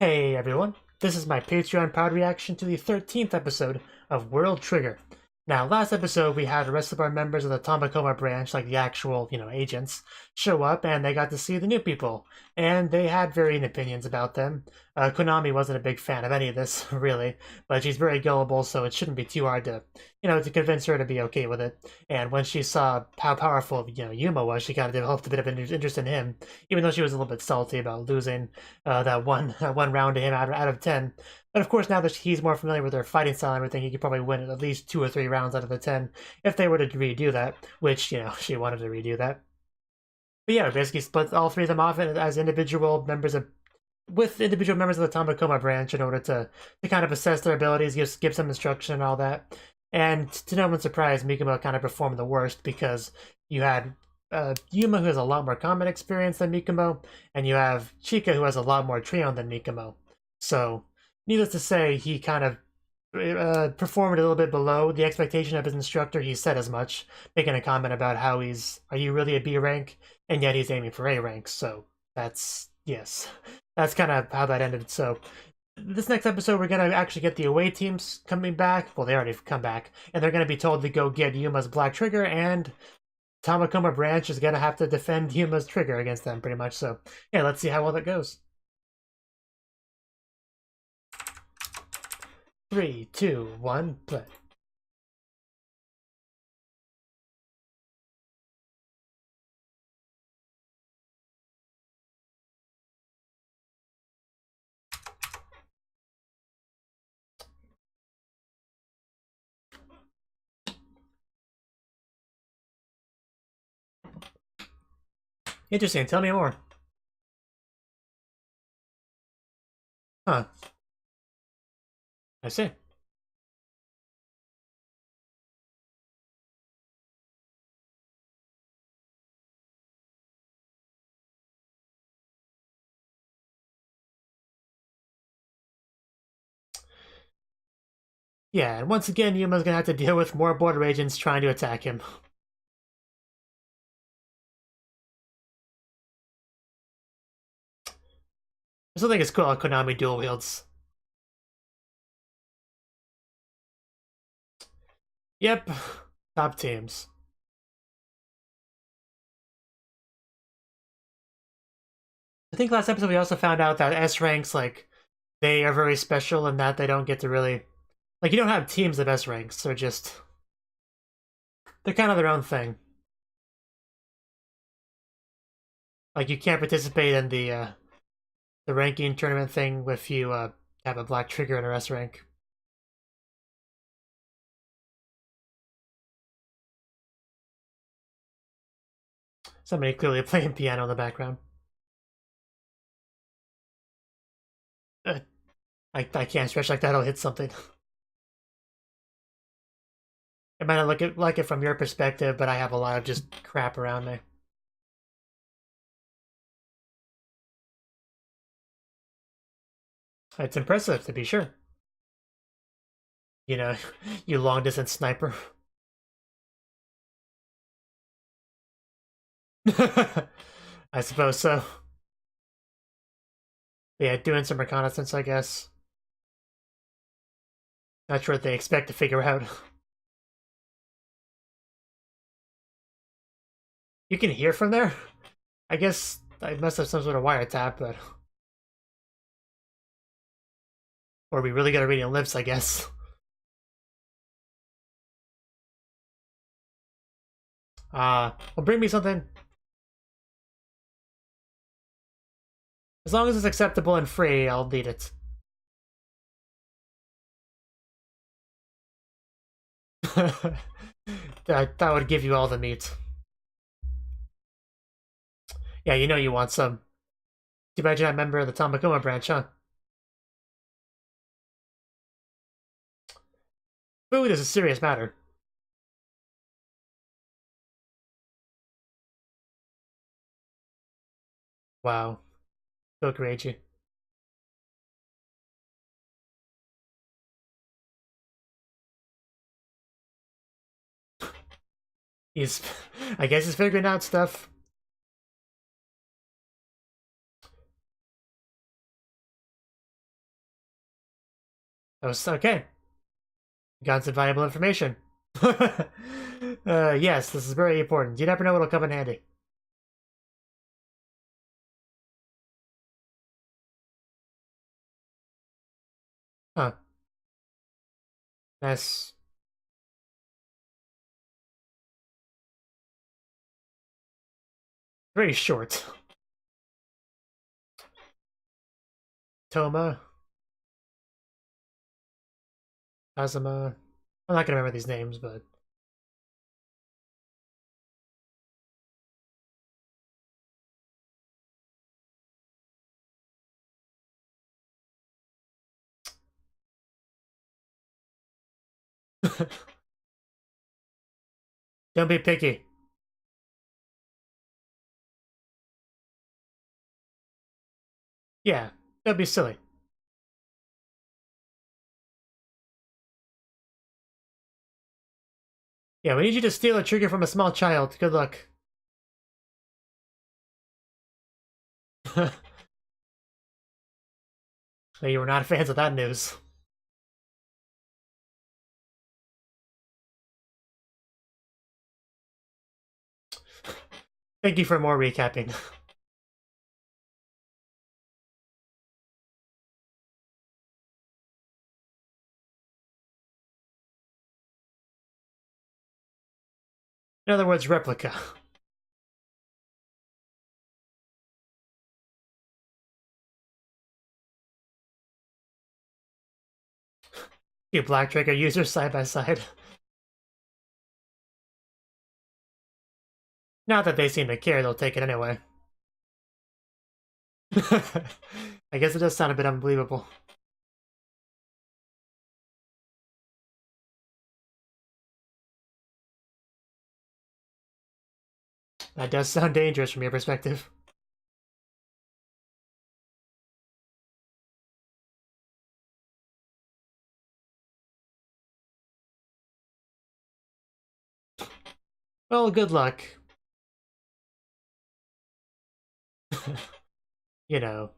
Hey everyone, this is my Patreon pod reaction to the 13th episode of World Trigger. Now, last episode we had the rest of our members of the Tamakoma branch, like the actual, agents, show up and they got to see the new people. And they had varying opinions about them. Konami wasn't a big fan of any of this, really, but she's very gullible, so it shouldn't be too hard to, to convince her to be okay with it. And when she saw how powerful, Yuma was, she kind of developed a bit of an interest in him, even though she was a little bit salty about losing that one round to him out of 10. But of course, now that he's more familiar with their fighting style and everything, he could probably win at least 2 or 3 rounds out of the 10 if they were to redo that, which, she wanted to redo that. But yeah, basically split all 3 of them off as individual members of individual members of the Tamakoma branch in order to kind of assess their abilities, give some instruction and all that. And to no one's surprise, Mikumo kind of performed the worst because you had Yuma, who has a lot more combat experience than Mikumo, and you have Chika, who has a lot more Trion than Mikumo. So, needless to say, he kind of performed a little bit below the expectation of his instructor. He said as much, making a comment about how are you really a B rank? And yet he's aiming for A rank, so that's kind of how that ended. So this next episode, we're going to actually get the away teams coming back. Well, they already come back, and they're going to be told to go get Yuma's Black Trigger, and Tamakoma branch is going to have to defend Yuma's Trigger against them, pretty much. So yeah, let's see how well that goes. 3, 2, 1, play. Interesting, tell me more. Huh. I see. Yeah, and once again, Yuma's gonna have to deal with more border agents trying to attack him. I still think it's cool how Konami dual wields. Yep, top teams. I think last episode we also found out that S ranks, like, they are very special in that they don't get to really... Like, you don't have teams of S ranks, they're just... They're kind of their own thing. Like, you can't participate in the ranking tournament thing if you have a Black Trigger in a S rank. Somebody clearly playing piano in the background. I can't stretch like that, I'll hit something. It might not look like it from your perspective, but I have a lot of just crap around me. It's impressive, to be sure. You long-distance sniper. I suppose so. Yeah, doing some reconnaissance, I guess. Not sure what they expect to figure out. You can hear from there? I guess I must have some sort of wiretap, but... Or we really gotta read your lips, I guess. Well, bring me something. As long as it's acceptable and free, I'll need it. that would give you all the meat. Yeah, you want some. Too bad you're not a member of the Tamakoma branch, huh? Food is a serious matter. Wow. So crazy. He's... I guess he's figuring out stuff. That was okay. Got some valuable information. Yes, this is very important. You never know what'll come in handy. Huh. That's very short. Toma. Kazuma. I'm not gonna remember these names, but... Don't be picky. Yeah, don't be silly. Yeah, we need you to steal a trigger from a small child. Good luck. You were not fans of that news. Thank you for more recapping. In other words, replica. You black trigger users side by side. Not that they seem to care, they'll take it anyway. I guess it does sound a bit unbelievable. That does sound dangerous from your perspective. Well, good luck. You know.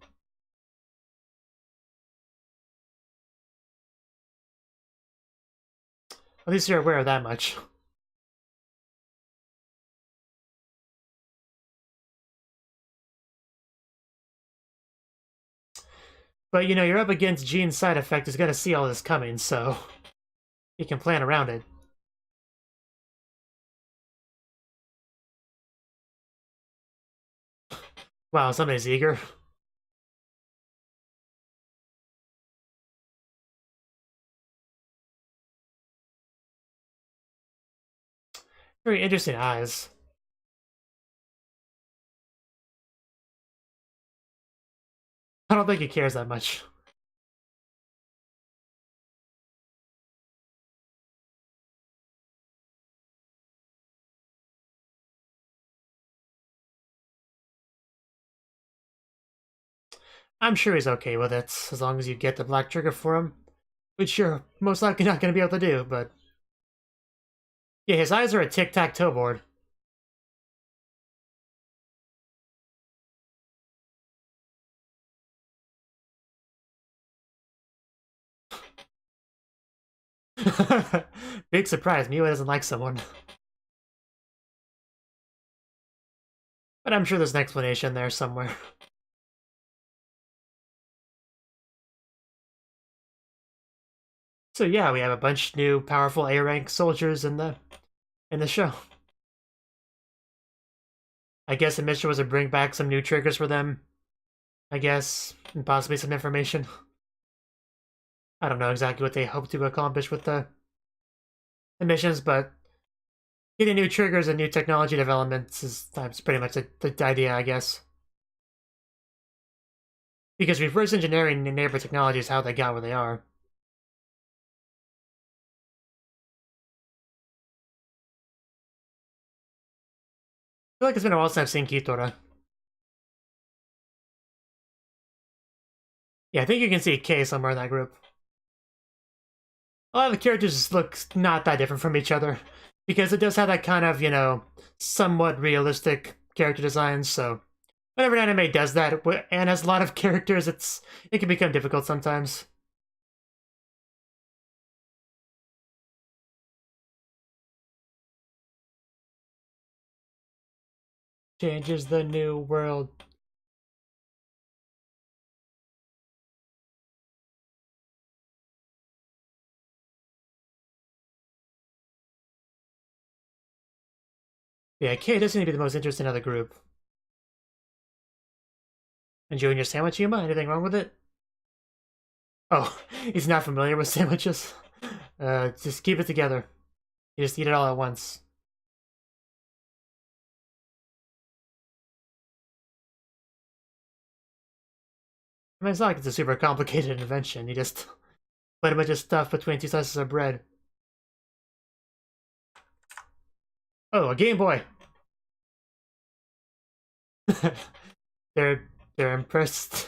At least you're aware of that much. But, you know, you're up against Gene's side effect who's gonna see all this coming, so... you can plan around it. Wow, somebody's eager. Very interesting eyes. I don't think he cares that much. I'm sure he's okay with it, as long as you get the black trigger for him. Which you're most likely not going to be able to do, but... yeah, his eyes are a tic-tac-toe board. Big surprise, Miwa doesn't like someone. But I'm sure there's an explanation there somewhere. So yeah, we have a bunch of new powerful A-rank soldiers in the show. I guess the mission was to bring back some new triggers for them. I guess, and possibly some information. I don't know exactly what they hope to accomplish with the missions, but getting new triggers and new technology developments is pretty much the idea, I guess. Because reverse engineering neighbor technology is how they got where they are. I feel like it's been a while since I've seen Kitora. Yeah, I think you can see K somewhere in that group. A lot of the characters look not that different from each other, because it does have that kind of, you know, somewhat realistic character design, so whenever an anime does that and has a lot of characters, it can become difficult sometimes. Changes the new world. Yeah, Kay does seem to be the most interesting of the group. Enjoying your sandwich, Yuma? Anything wrong with it? Oh, he's not familiar with sandwiches? Just keep it together. You just eat it all at once. I mean, it's not like it's a super complicated invention. You just put a bunch of stuff between two slices of bread. Oh, a Game Boy! they're impressed.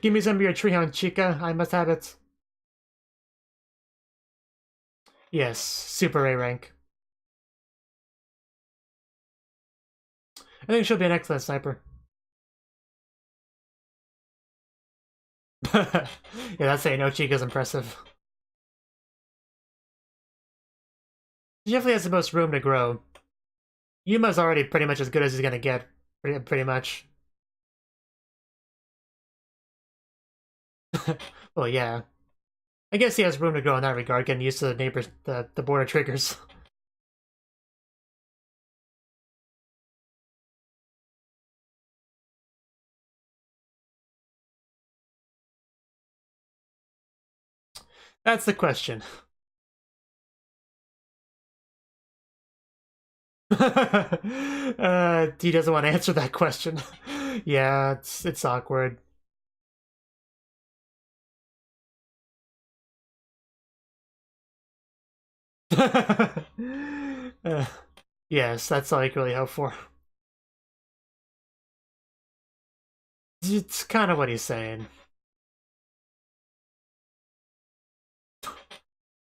Give me some of your treehound, chica. I must have it. Yes, Super A rank. I think she'll be an excellent sniper. Yeah, that's saying no, Chica's impressive. She definitely has the most room to grow. Yuma's already pretty much as good as he's gonna get, pretty much. Well, yeah. I guess he has room to grow in that regard, getting used to the neighbors, the border triggers. That's the question. He doesn't want to answer that question. Yeah, it's awkward. uh, yes, that's all I can really hope for. It's kind of what he's saying.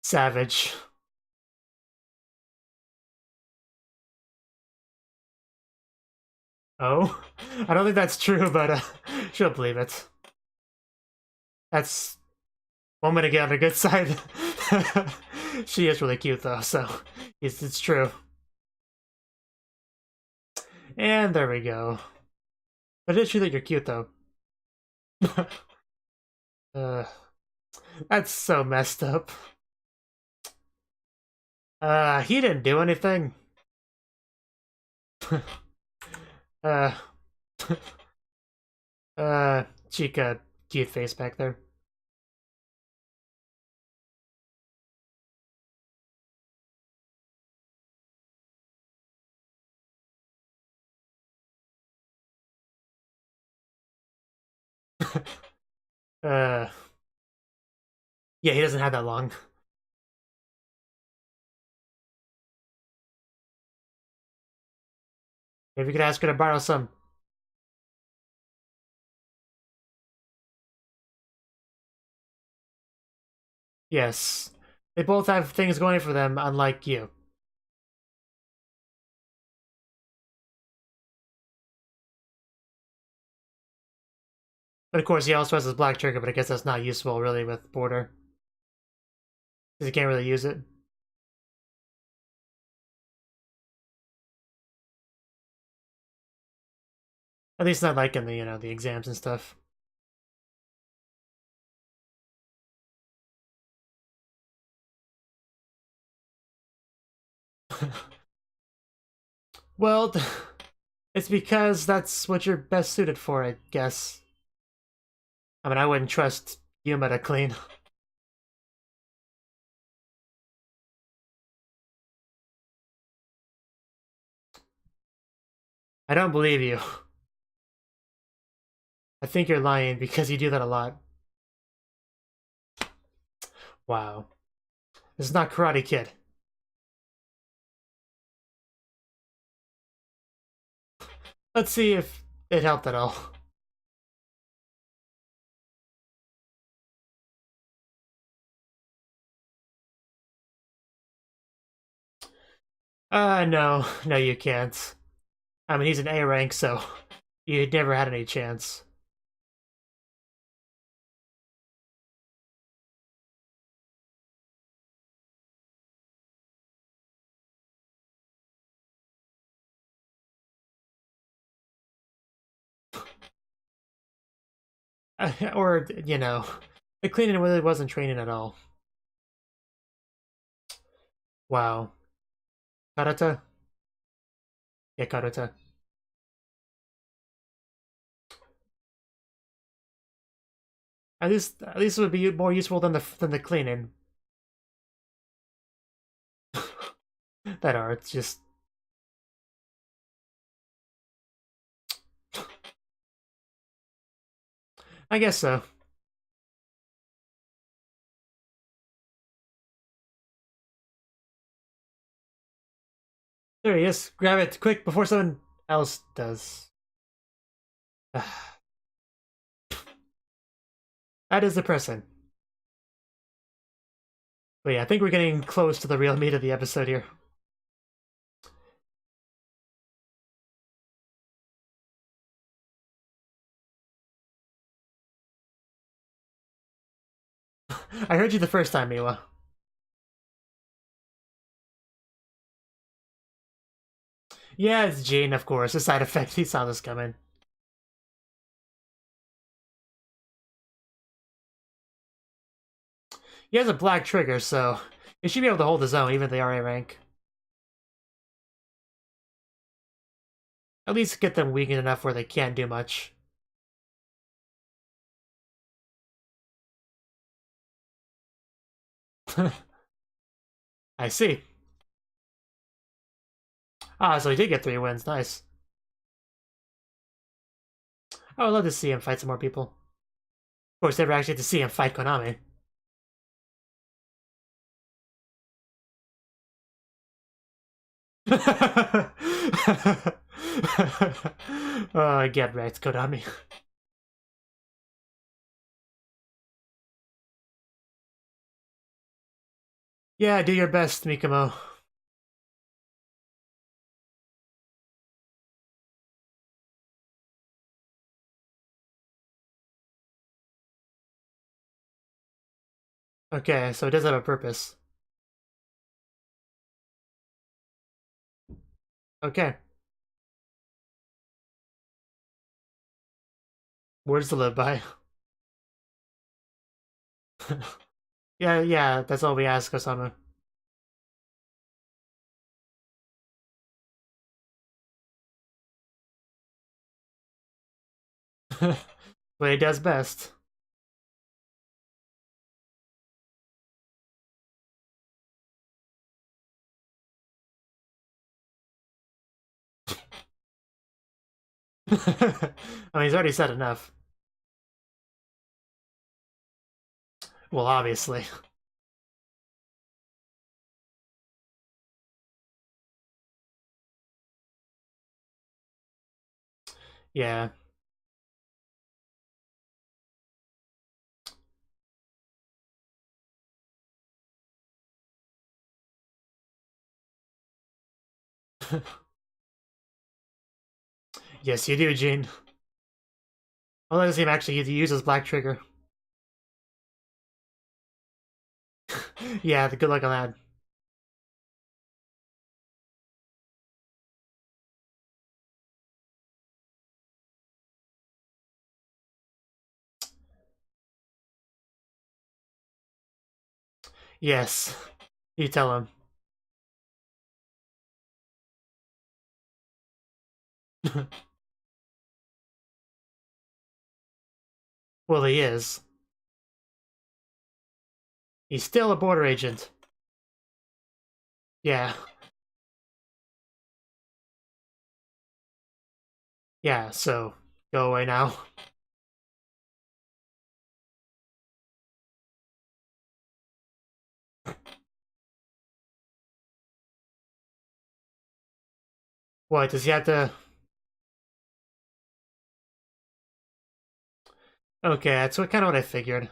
Savage. Oh? I don't think that's true, but she'll believe it. That's one way to get on the good side. She is really cute though, so it's true. And there we go. But it is true that you're cute though. uh, that's so messed up. He didn't do anything. uh, Chica, cute face back there. uh, yeah, he doesn't have that long. Maybe you could ask her to borrow some. Yes. They both have things going for them, unlike you. But of course, he also has his black trigger, but I guess that's not useful, really, with border. Because he can't really use it. At least not like in the, the exams and stuff. Well, it's because that's what you're best suited for, I guess. I mean, I wouldn't trust Yuma to clean. I don't believe you. I think you're lying because you do that a lot. Wow. This is not Karate Kid. Let's see if it helped at all. No. No, you can't. I mean, he's an A rank, so you never had any chance. Or, you know, the cleaning really wasn't training at all. Wow. Karata? Yeah, Karata. At least it would be more useful than the cleaning. That art's just I guess so. There he is. Grab it quick before someone else does. That is depressing. But yeah, I think we're getting close to the real meat of the episode here. I heard you the first time, Miwa. Yeah, it's Jane, of course. A side effect. He saw this coming. He has a black trigger, so he should be able to hold his own, even if they are A rank. At least get them weakened enough where they can't do much. I see. Ah, so he did get 3 wins. Nice. I would love to see him fight some more people. Of course, never actually get to see him fight Konami. Get wrecked, Konami. Yeah, do your best, Mikomo. Okay, so it does have a purpose. Okay. Words to live by. Yeah, that's all we ask, Osamu. But he does best. I mean, he's already said enough. Well, obviously. Yeah. Yes, you do, Gene. I'll let him actually use his black trigger. Yeah, good luck on that. Yes. You tell him. Well, he is. He's still a border agent. Yeah. Yeah, so go away now. What, does he have to... Okay, that's kind of what I figured.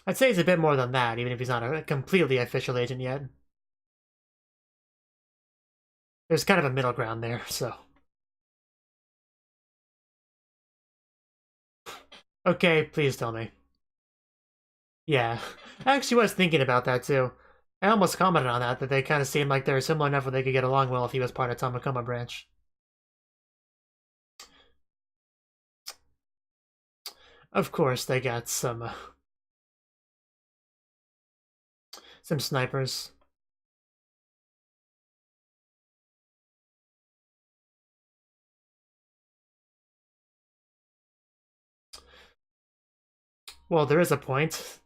I'd say he's a bit more than that, even if he's not a completely official agent yet. There's kind of a middle ground there, so... Okay, please tell me. Yeah. I actually was thinking about that, too. I almost commented on that they kind of seem like they're similar enough where they could get along well if he was part of Tamakoma branch. Of course, they got some snipers. Well, there is a point.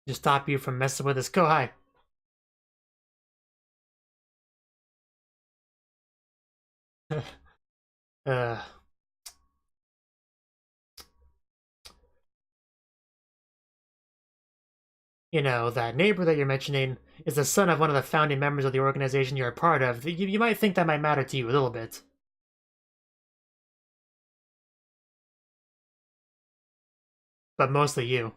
To stop you from messing with his Kohai. uh... You know, that neighbor that you're mentioning is the son of one of the founding members of the organization you're a part of. You might think that might matter to you a little bit. But mostly you.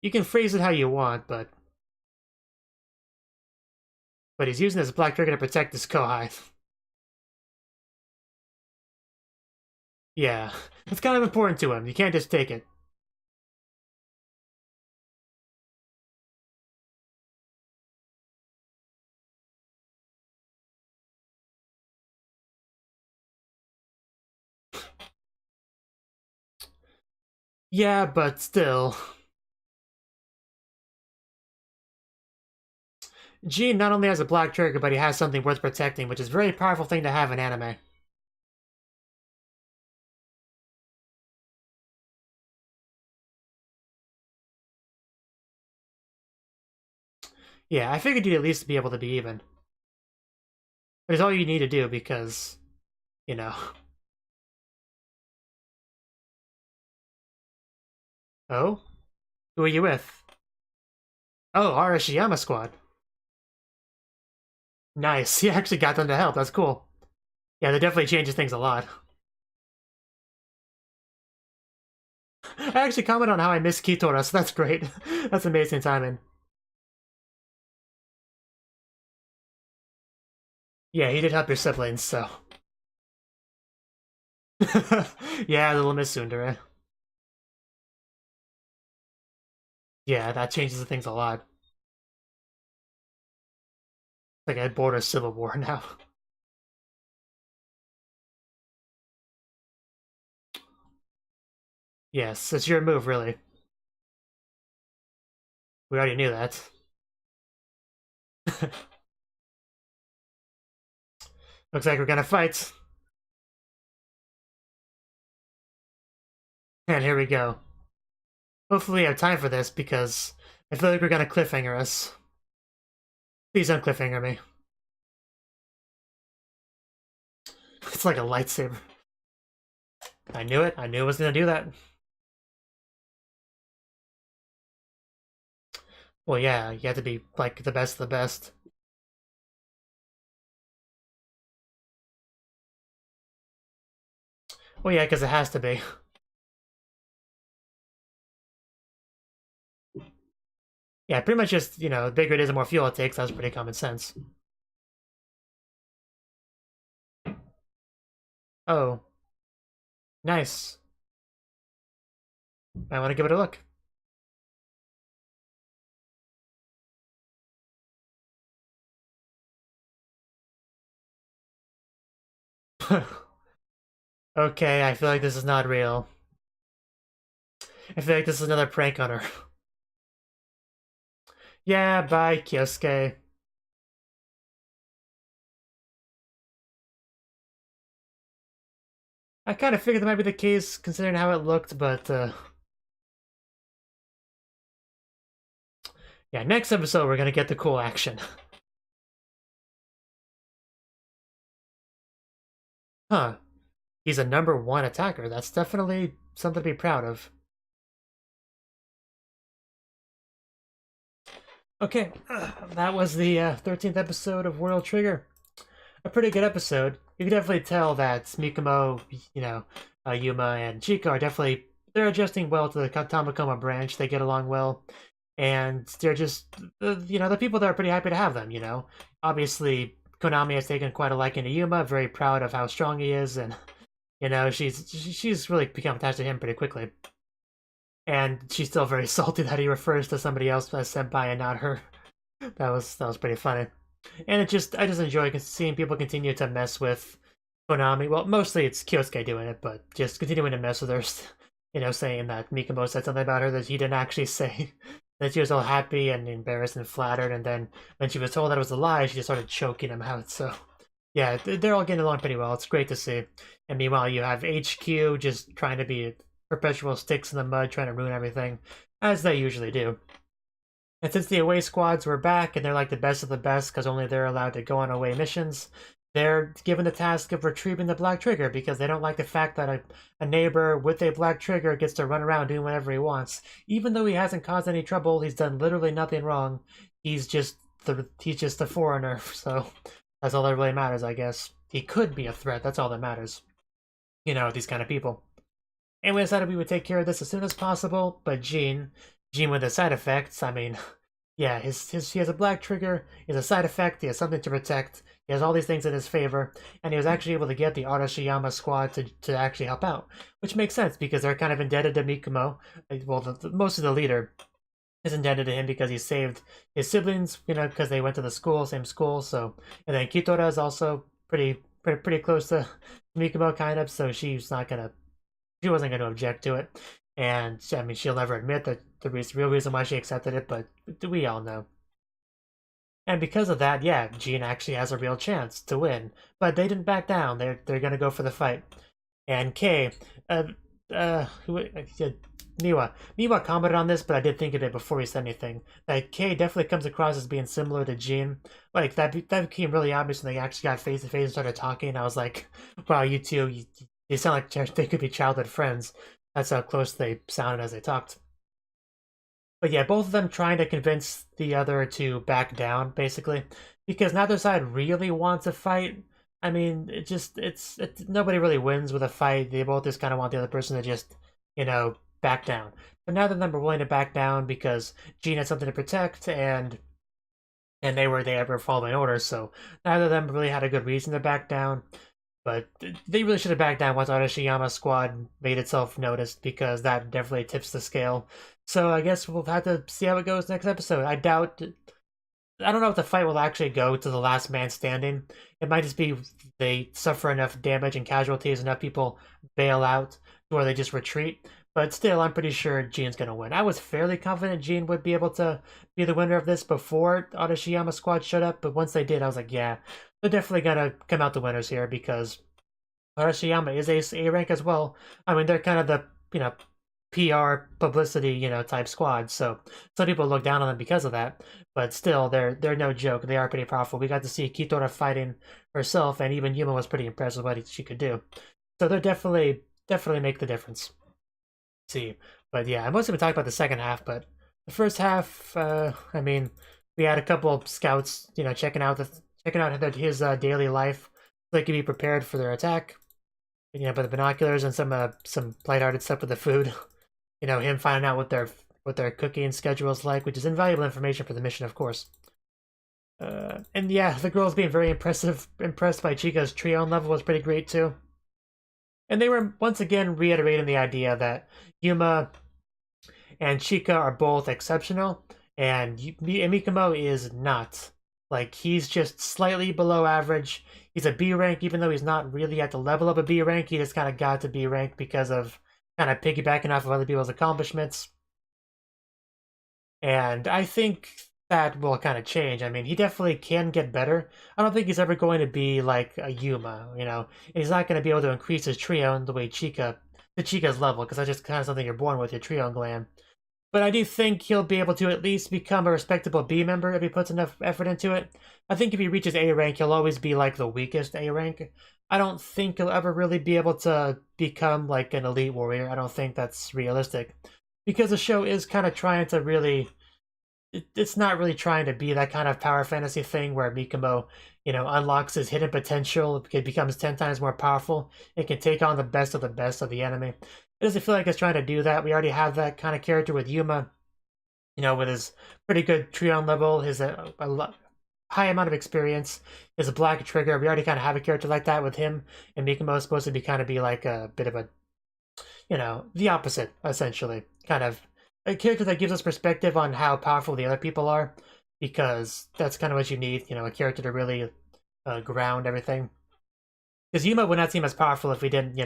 You can phrase it how you want, but he's using his black trigger to protect his Kohai. Yeah, it's kind of important to him. You can't just take it. Yeah, but still. Gene not only has a black trigger, but he has something worth protecting, which is a very powerful thing to have in anime. Yeah, I figured you'd at least be able to be even. But it's all you need to do because, you know. Oh? Who are you with? Oh, Arashiyama squad. Nice. He actually got them to help. That's cool. Yeah, that definitely changes things a lot. I actually commented on how I miss Kitora, so that's great. That's amazing timing. Yeah, he did help your siblings, so. Yeah, little Miss Tsundere. Yeah, that changes things a lot. It's like a border civil war now. Yes, it's your move, really. We already knew that. Looks like we're gonna fight. And here we go. Hopefully we have time for this, because I feel like we're gonna cliffhanger us. Please don't cliffhanger me. It's like a lightsaber. I knew it. I knew it was gonna do that. Well, yeah, you have to be, like, the best of the best. Well, yeah, because it has to be. Yeah, pretty much just, you know, the bigger it is, the more fuel it takes. That's pretty common sense. Oh. Nice. I want to give it a look. Okay, I feel like this is not real. I feel like this is another prank on her. Yeah, bye, Kyosuke. I kind of figured that might be the case, considering how it looked, but, yeah, next episode we're gonna get the cool action. Huh. He's a #1 attacker. That's definitely something to be proud of. Okay, that was the 13th episode of World Trigger. A pretty good episode. You can definitely tell that Mikumo, you know, Yuma and Chico are definitely, they're adjusting well to the Tamakoma branch. They get along well, and they're just, you know, the people that are pretty happy to have them. You know, obviously Konami has taken quite a liking to Yuma. Very proud of how strong he is, and You know, she's really become attached to him pretty quickly. And she's still very salty that he refers to somebody else as senpai and not her. That was pretty funny. And I just enjoy seeing people continue to mess with Konami. Well, mostly it's Kyosuke doing it, but just continuing to mess with her. You know, saying that Mikumo said something about her that he didn't actually say. That she was all happy and embarrassed and flattered, and then when she was told that it was a lie, she just started choking him out. So, yeah, they're all getting along pretty well. It's great to see. And meanwhile, you have HQ just trying to be perpetual sticks in the mud, trying to ruin everything, as they usually do. And since the away squads were back, and they're like the best of the best because only they're allowed to go on away missions, they're given the task of retrieving the black trigger because they don't like the fact that a neighbor with a black trigger gets to run around doing whatever he wants. Even though he hasn't caused any trouble, he's done literally nothing wrong. He's just a foreigner, so that's all that really matters, I guess. He could be a threat, that's all that matters. You know, these kind of people. And we decided we would take care of this as soon as possible, but Gene with the side effects, I mean, yeah, he has a black trigger, he has a side effect, he has something to protect, he has all these things in his favor, and he was actually able to get the Arashiyama squad to actually help out, which makes sense because they're kind of indebted to Mikumo. Well, most of the leader is indebted to him because he saved his siblings, you know, because they went to the same school. So, and then Kitora is also pretty close to Mikumo, kind of. So she wasn't gonna object to it, and I mean, she'll never admit that the real reason why she accepted it, but we all know. And because of that, yeah, Gene actually has a real chance to win. But they didn't back down. They're gonna go for the fight. And Kay, Miwa commented on this, but I did think of it before he said anything. That Kay definitely comes across as being similar to Gene. Like that became really obvious when they actually got face to face and started talking. I was like, wow, you two, you sound like they could be childhood friends. That's how close they sounded as they talked. But yeah, both of them trying to convince the other to back down, basically, because neither side really wants a fight. I mean, it's nobody really wins with a fight. They both just kind of want the other person to just, you know, back down. But neither of them were willing to back down because Gene had something to protect, and they were following orders. So neither of them really had a good reason to back down. But they really should have backed down once Arashiyama's squad made itself noticed, because that definitely tips the scale. So I guess we'll have to see how it goes next episode. I don't know if the fight will actually go to the last man standing. It might just be they suffer enough damage and casualties, enough people bail out, or they just retreat. But still, I'm pretty sure Gene's going to win. I was fairly confident Gene would be able to be the winner of this before Arashiyama's squad showed up, but once they did, I was like, yeah, they're definitely going to come out the winners here, because Arashiyama is A rank as well. I mean, they're kind of the, you know, PR publicity, you know, type squad. So some people look down on them because of that, but still, they're no joke. They are pretty powerful. We got to see Kitora fighting herself, and even Yuma was pretty impressed with what she could do. So they're definitely make the difference. See, but yeah, I mostly been talking about the second half, but the first half, I mean, we had a couple of scouts, you know, checking out his daily life, so they could be prepared for their attack. You know, by the binoculars and some lighthearted stuff with the food. You know, him finding out what their cooking schedule is like, which is invaluable information for the mission, of course. And yeah, the girls being very impressed by Chica's Trion level was pretty great too. And they were once again reiterating the idea that Yuma and Chika are both exceptional, and Mikumo is not. Like, he's just slightly below average. He's a B rank, even though he's not really at the level of a B rank. He just kind of got to B rank because of kind of piggybacking off of other people's accomplishments. And I think that will kind of change. I mean, he definitely can get better. I don't think he's ever going to be like a Yuma, you know. He's not going to be able to increase his Trion the way Chica's level, because that's just kind of something you're born with, your Trion gland. But I do think he'll be able to at least become a respectable B member if he puts enough effort into it. I think if he reaches A rank, he'll always be like the weakest A rank. I don't think he'll ever really be able to become like an elite warrior. I don't think that's realistic, because the show is kind of trying to really... It's not really trying to be that kind of power fantasy thing where Mikumo, you know, unlocks his hidden potential, it becomes 10 times more powerful, it can take on the best of the enemy. It doesn't feel like it's trying to do that. We already have that kind of character with Yuma, you know, with his pretty good Trion level, his high amount of experience, is a black trigger. We already kind of have a character like that with him, and Mikumo is supposed to be kind of be like a bit of a, the opposite, essentially. Kind of a character that gives us perspective on how powerful the other people are, because that's kind of what you need, a character to really ground everything. Because Yuma would not seem as powerful if we didn't,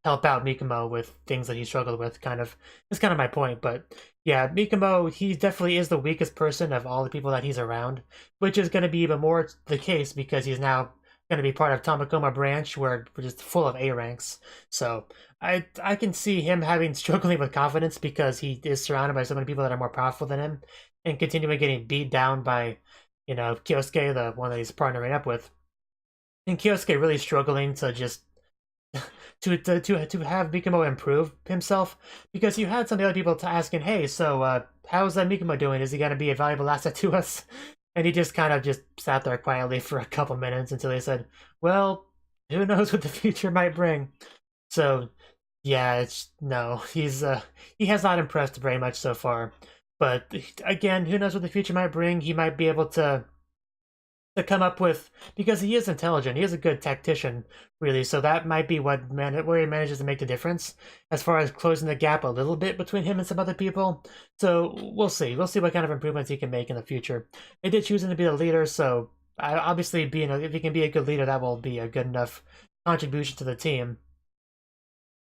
help out Mikumo with things that he struggled with, kind of. That's kind of my point, but yeah, Mikumo, he definitely is the weakest person of all the people that he's around, which is going to be even more the case because he's now going to be part of Tamakoma branch, where we're just full of A ranks. So I can see him struggling with confidence because he is surrounded by so many people that are more powerful than him, and continuing getting beat down by, Kyosuke, the one that he's partnering up with. And Kyosuke really struggling to just to have Mikumo improve himself, because you had some of the other people asking, hey, so how's that Mikumo doing? Is he gonna be a valuable asset to us? And he just kind of just sat there quietly for a couple minutes until he said, well, who knows what the future might bring. So yeah, he has not impressed very much so far. But again, who knows what the future might bring? He might be able to come up with, because he is intelligent, he is a good tactician, really, so that might be where he manages to make the difference as far as closing the gap a little bit between him and some other people. So we'll see what kind of improvements he can make in the future. They did choose him to be the leader, so obviously if he can be a good leader, that will be a good enough contribution to the team,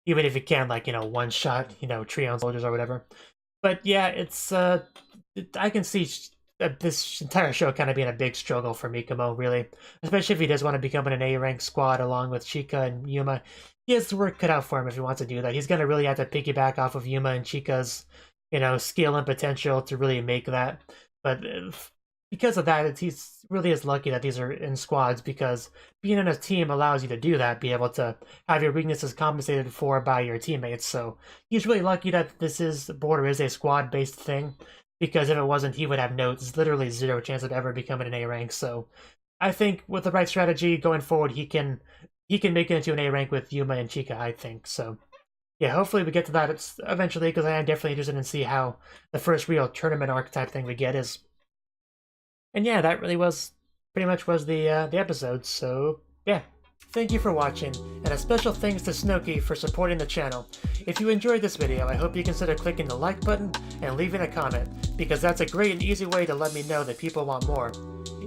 even if he can, like, one shot, trio soldiers or whatever. But yeah, it's I can see this entire show kind of being a big struggle for Mikumo, really. Especially if he does want to become an A-rank squad along with Chika and Yuma. He has the work cut out for him if he wants to do that. He's going to really have to piggyback off of Yuma and Chika's, skill and potential to really make that. But because of that, he's really is lucky that these are in squads, because being in a team allows you to do that, be able to have your weaknesses compensated for by your teammates. So he's really lucky that Border is a squad-based thing, because if it wasn't, he would have literally zero chance of ever becoming an A rank. So I think with the right strategy going forward, he can make it into an A rank with Yuma and Chika, I think. So yeah, hopefully we get to that eventually, because I am definitely interested in see how the first real tournament archetype thing we get is. And yeah, that really pretty much was the episode. So yeah, thank you for watching, and a special thanks to Cnouki for supporting the channel. If you enjoyed this video, I hope you consider clicking the like button and leaving a comment, because that's a great and easy way to let me know that people want more.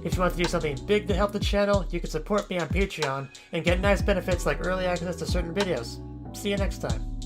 If you want to do something big to help the channel, you can support me on Patreon and get nice benefits like early access to certain videos. See you next time.